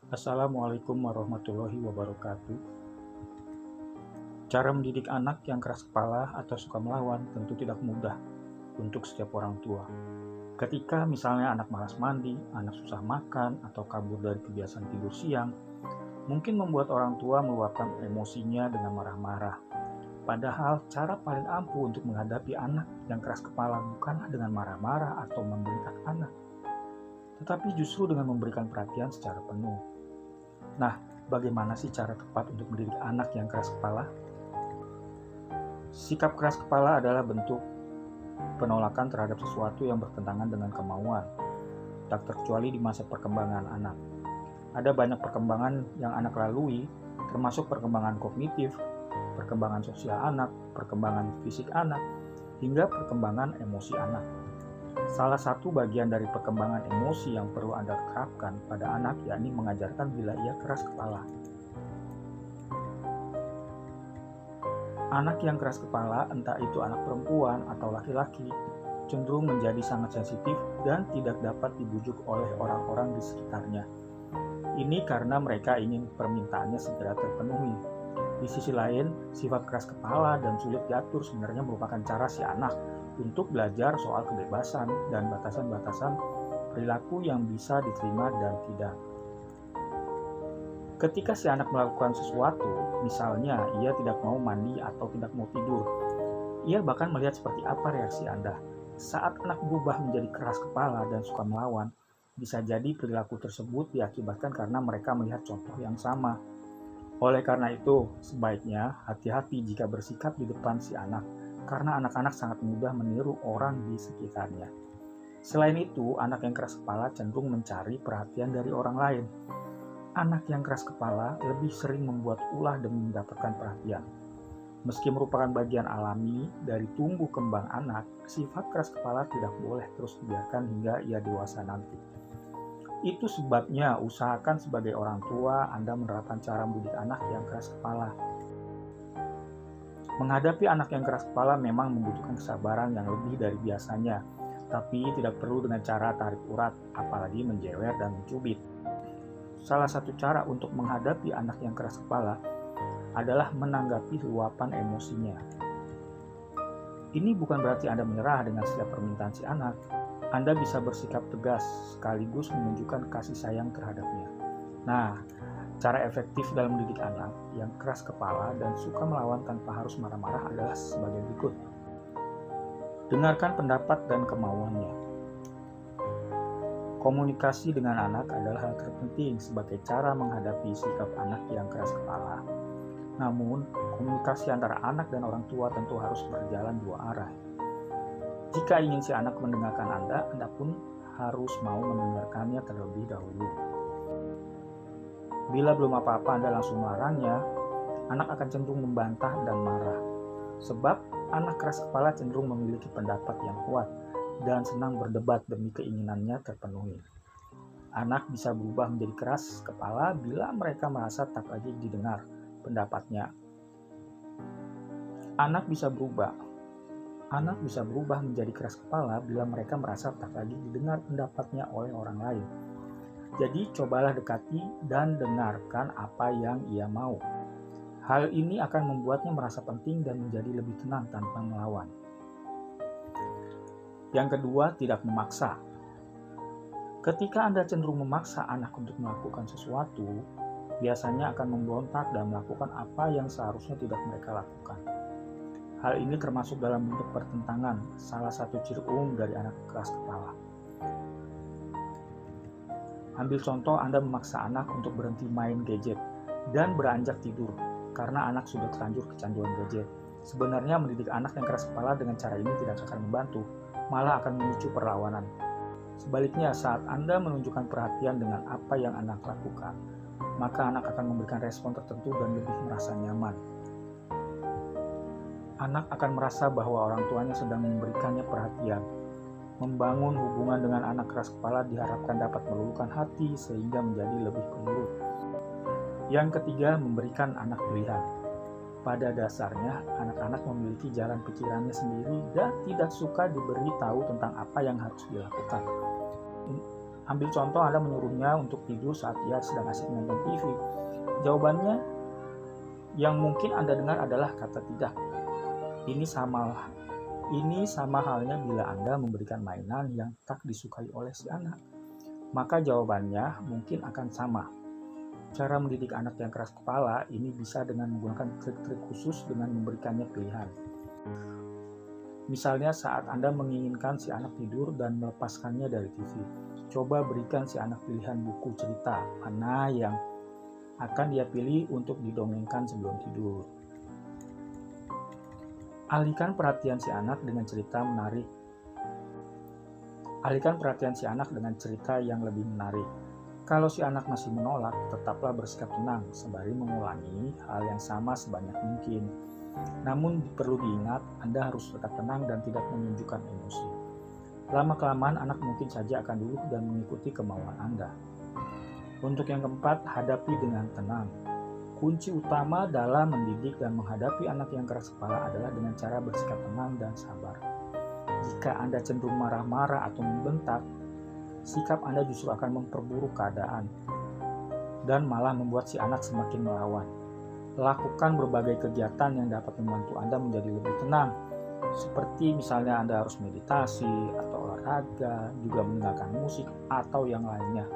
Assalamualaikum warahmatullahi wabarakatuh. Cara mendidik anak yang keras kepala atau suka melawan tentu tidak mudah untuk setiap orang tua. Ketika misalnya anak malas mandi, anak susah makan, atau kabur dari kebiasaan tidur siang, mungkin membuat orang tua meluapkan emosinya dengan marah-marah. Padahal cara paling ampuh untuk menghadapi anak yang keras kepala bukanlah dengan marah-marah atau membentak anak, tetapi justru dengan memberikan perhatian secara penuh. Nah, bagaimana sih cara tepat untuk mendidik anak yang keras kepala? Sikap keras kepala adalah bentuk penolakan terhadap sesuatu yang bertentangan dengan kemauan, tak terkecuali di masa perkembangan anak. Ada banyak perkembangan yang anak lalui, termasuk perkembangan kognitif, perkembangan sosial anak, perkembangan fisik anak, hingga perkembangan emosi anak. Salah satu bagian dari perkembangan emosi yang perlu Anda terapkan pada anak yakni mengajarkan bila ia keras kepala. Anak yang keras kepala, entah itu anak perempuan atau laki-laki, cenderung menjadi sangat sensitif dan tidak dapat dibujuk oleh orang-orang di sekitarnya. Ini karena mereka ingin permintaannya segera terpenuhi. Di sisi lain, sifat keras kepala dan sulit diatur sebenarnya merupakan cara si anak untuk belajar soal kebebasan dan batasan-batasan perilaku yang bisa diterima dan tidak. Ketika si anak melakukan sesuatu, misalnya ia tidak mau mandi atau tidak mau tidur, ia bahkan melihat seperti apa reaksi Anda. Saat anak berubah menjadi keras kepala dan suka melawan, bisa jadi perilaku tersebut diakibatkan karena mereka melihat contoh yang sama. Oleh karena itu, sebaiknya hati-hati jika bersikap di depan si anak, karena anak-anak sangat mudah meniru orang di sekitarnya. Selain itu, anak yang keras kepala cenderung mencari perhatian dari orang lain. Anak yang keras kepala lebih sering membuat ulah demi mendapatkan perhatian. Meski merupakan bagian alami dari tumbuh kembang anak, sifat keras kepala tidak boleh terus dibiarkan hingga ia dewasa nanti. Itu sebabnya usahakan sebagai orang tua Anda menerapkan cara mendidik anak yang keras kepala. Menghadapi anak yang keras kepala memang membutuhkan kesabaran yang lebih dari biasanya, tapi tidak perlu dengan cara tarik urat, apalagi menjewer dan mencubit. Salah satu cara untuk menghadapi anak yang keras kepala adalah menanggapi luapan emosinya. Ini bukan berarti Anda menyerah dengan setiap permintaan si anak. Anda bisa bersikap tegas sekaligus menunjukkan kasih sayang terhadapnya. Nah, cara efektif dalam mendidik anak yang keras kepala dan suka melawan tanpa harus marah-marah adalah sebagai berikut. Dengarkan pendapat dan kemauannya. Komunikasi dengan anak adalah hal terpenting sebagai cara menghadapi sikap anak yang keras kepala. Namun, komunikasi antara anak dan orang tua tentu harus berjalan dua arah. Jika ingin si anak mendengarkan Anda pun harus mau mendengarkannya terlebih dahulu. Bila belum apa-apa Anda langsung melarangnya, anak akan cenderung membantah dan marah. Sebab anak keras kepala cenderung memiliki pendapat yang kuat dan senang berdebat demi keinginannya terpenuhi. Anak bisa berubah menjadi keras kepala bila mereka merasa tak lagi didengar pendapatnya. Anak bisa berubah menjadi keras kepala bila mereka merasa tak lagi didengar pendapatnya oleh orang lain. Jadi cobalah dekati dan dengarkan apa yang ia mau. Hal ini akan membuatnya merasa penting dan menjadi lebih tenang tanpa melawan. Yang kedua, tidak memaksa. Ketika Anda cenderung memaksa anak untuk melakukan sesuatu, biasanya akan memberontak dan melakukan apa yang seharusnya tidak mereka lakukan. Hal ini termasuk dalam bentuk pertentangan, salah satu ciri umum dari anak keras kepala. Ambil contoh Anda memaksa anak untuk berhenti main gadget dan beranjak tidur karena anak sudah terlanjur kecanduan gadget. Sebenarnya mendidik anak yang keras kepala dengan cara ini tidak akan membantu, malah akan memicu perlawanan. Sebaliknya, saat Anda menunjukkan perhatian dengan apa yang anak lakukan, maka anak akan memberikan respon tertentu dan lebih merasa nyaman. Anak akan merasa bahwa orang tuanya sedang memberikannya perhatian. Membangun hubungan dengan anak keras kepala diharapkan dapat meluluhkan hati sehingga menjadi lebih penurut. Yang ketiga, memberikan anak pilihan. Pada dasarnya, anak-anak memiliki jalan pikirannya sendiri dan tidak suka diberi tahu tentang apa yang harus dilakukan. Ambil contoh Anda menyuruhnya untuk tidur saat ia sedang asik menonton TV. Jawabannya yang mungkin Anda dengar adalah kata tidak. Ini sama halnya bila Anda memberikan mainan yang tak disukai oleh si anak. Maka jawabannya mungkin akan sama. Cara mendidik anak yang keras kepala ini bisa dengan menggunakan trik-trik khusus dengan memberikannya pilihan. Misalnya saat Anda menginginkan si anak tidur dan melepaskannya dari TV. Coba berikan si anak pilihan buku cerita mana yang akan dia pilih untuk didongengkan sebelum tidur. Alihkan perhatian si anak dengan cerita yang lebih menarik. Kalau si anak masih menolak, tetaplah bersikap tenang sembari mengulangi hal yang sama sebanyak mungkin. Namun perlu diingat, Anda harus tetap tenang dan tidak menunjukkan emosi. Lama-kelamaan anak mungkin saja akan duduk dan mengikuti kemauan Anda. Untuk yang keempat, hadapi dengan tenang. Kunci utama dalam mendidik dan menghadapi anak yang keras kepala adalah dengan cara bersikap tenang dan sabar. Jika Anda cenderung marah-marah atau membentak, sikap Anda justru akan memperburuk keadaan dan malah membuat si anak semakin melawan. Lakukan berbagai kegiatan yang dapat membantu Anda menjadi lebih tenang, seperti misalnya Anda harus meditasi atau olahraga, juga mendengarkan musik atau yang lainnya.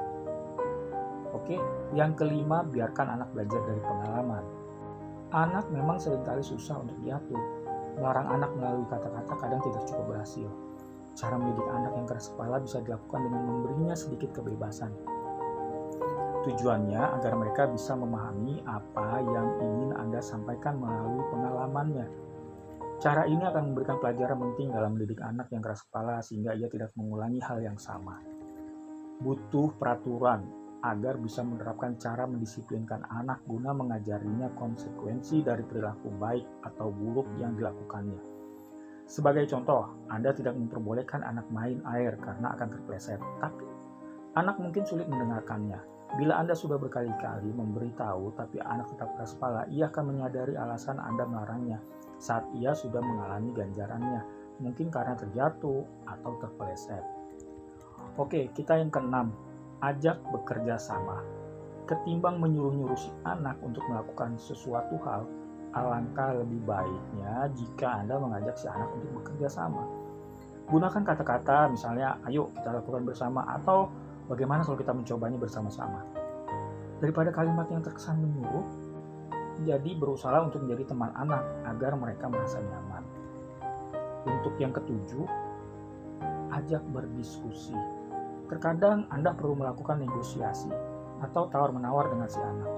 Oke, yang kelima, biarkan anak belajar dari pengalaman. Anak memang seringkali susah untuk diatur. Melarang anak melalui kata-kata kadang tidak cukup berhasil. Cara mendidik anak yang keras kepala bisa dilakukan dengan memberinya sedikit kebebasan. Tujuannya agar mereka bisa memahami apa yang ingin Anda sampaikan melalui pengalamannya. Cara ini akan memberikan pelajaran penting dalam mendidik anak yang keras kepala sehingga ia tidak mengulangi hal yang sama. Butuh peraturan agar bisa menerapkan cara mendisiplinkan anak guna mengajarinya konsekuensi dari perilaku baik atau buruk yang dilakukannya. Sebagai contoh, Anda tidak memperbolehkan anak main air karena akan terpleset, tapi anak mungkin sulit mendengarkannya. Bila Anda sudah berkali-kali memberitahu tapi anak tetap keras kepala, ia akan menyadari alasan Anda melarangnya saat ia sudah mengalami ganjarannya, mungkin karena terjatuh atau terpeleset. Oke, kita yang keenam. Ajak bekerja sama. Ketimbang menyuruh-nyuruh si anak untuk melakukan sesuatu hal, alangkah lebih baiknya jika Anda mengajak si anak untuk bekerja sama. Gunakan kata-kata misalnya, ayo kita lakukan bersama, atau bagaimana kalau kita mencobanya bersama-sama. Daripada kalimat yang terkesan menyuruh, jadi berusaha untuk menjadi teman anak agar mereka merasa nyaman. Untuk yang ketujuh, ajak berdiskusi. Terkadang Anda perlu melakukan negosiasi atau tawar-menawar dengan si anak.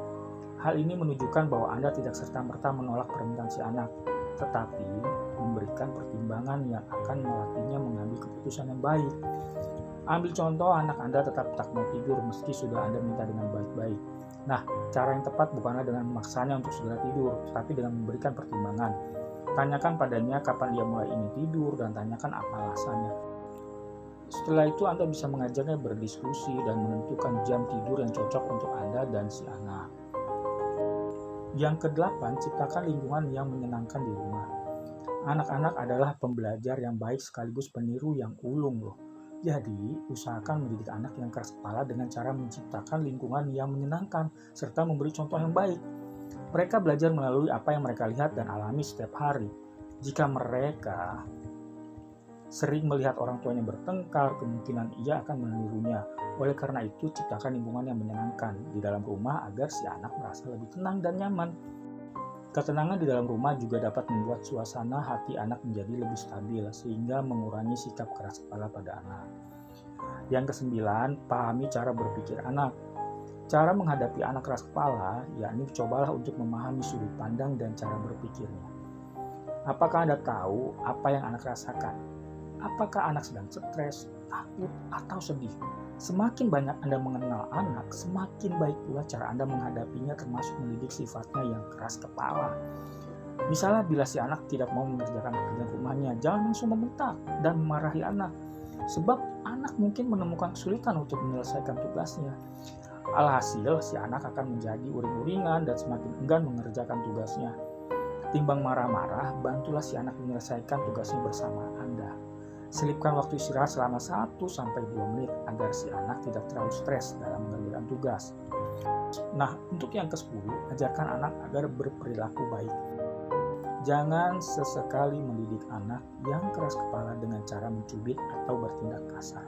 Hal ini menunjukkan bahwa Anda tidak serta-merta menolak permintaan si anak, tetapi memberikan pertimbangan yang akan melatihnya mengambil keputusan yang baik. Ambil contoh, anak Anda tetap tak mau tidur meski sudah Anda minta dengan baik-baik. Nah, cara yang tepat bukanlah dengan memaksanya untuk segera tidur, tetapi dengan memberikan pertimbangan. Tanyakan padanya kapan dia mulai ingin tidur dan tanyakan apa alasannya. Setelah itu Anda bisa mengajaknya berdiskusi dan menentukan jam tidur yang cocok untuk Anda dan si anak. Yang kedelapan, ciptakan lingkungan yang menyenangkan di rumah. Anak-anak adalah pembelajar yang baik sekaligus peniru yang ulung loh. Jadi, usahakan mendidik anak yang keras kepala dengan cara menciptakan lingkungan yang menyenangkan serta memberi contoh yang baik. Mereka belajar melalui apa yang mereka lihat dan alami setiap hari. Jika mereka sering melihat orang tuanya bertengkar, kemungkinan ia akan menirunya. Oleh karena itu, ciptakan lingkungan yang menyenangkan di dalam rumah agar si anak merasa lebih tenang dan nyaman. Ketenangan di dalam rumah juga dapat membuat suasana hati anak menjadi lebih stabil, sehingga mengurangi sikap keras kepala pada anak. Yang kesembilan, pahami cara berpikir anak. Cara menghadapi anak keras kepala, yakni cobalah untuk memahami sudut pandang dan cara berpikirnya. Apakah Anda tahu apa yang anak rasakan? Apakah anak sedang stres, takut, atau sedih? Semakin banyak Anda mengenal anak, semakin baik pula cara Anda menghadapinya termasuk mendidik sifatnya yang keras kepala. Misalnya bila si anak tidak mau mengerjakan pekerjaan rumahnya, jangan langsung membentak dan memarahi anak. Sebab anak mungkin menemukan kesulitan untuk menyelesaikan tugasnya. Alhasil, si anak akan menjadi uring-uringan dan semakin enggan mengerjakan tugasnya. Timbang marah-marah, bantulah si anak menyelesaikan tugasnya bersama Anda. Selipkan waktu istirahat selama 1-2 menit agar si anak tidak terlalu stres dalam mengerjakan tugas. Nah, untuk yang ke-10, ajarkan anak agar berperilaku baik. Jangan sesekali mendidik anak yang keras kepala dengan cara mencubit atau bertindak kasar.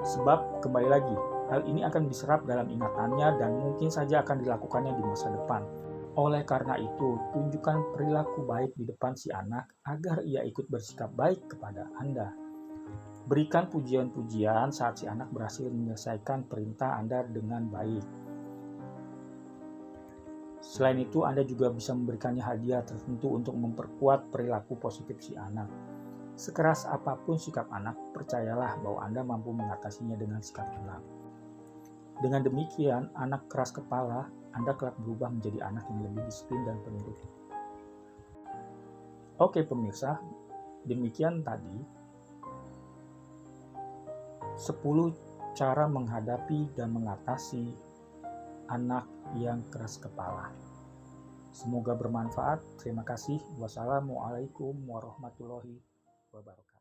Sebab, kembali lagi, hal ini akan diserap dalam ingatannya dan mungkin saja akan dilakukannya di masa depan. Oleh karena itu, tunjukkan perilaku baik di depan si anak agar ia ikut bersikap baik kepada Anda. Berikan pujian-pujian saat si anak berhasil menyelesaikan perintah Anda dengan baik. Selain itu, Anda juga bisa memberikannya hadiah tertentu untuk memperkuat perilaku positif si anak. Sekeras apapun sikap anak, percayalah bahwa Anda mampu mengatasinya dengan sikap tenang. Dengan demikian, anak keras kepala, Anda kelak berubah menjadi anak yang lebih disiplin dan penurut. Oke pemirsa, demikian tadi 10 cara menghadapi dan mengatasi anak yang keras kepala. Semoga bermanfaat. Terima kasih. Wassalamualaikum warahmatullahi wabarakatuh.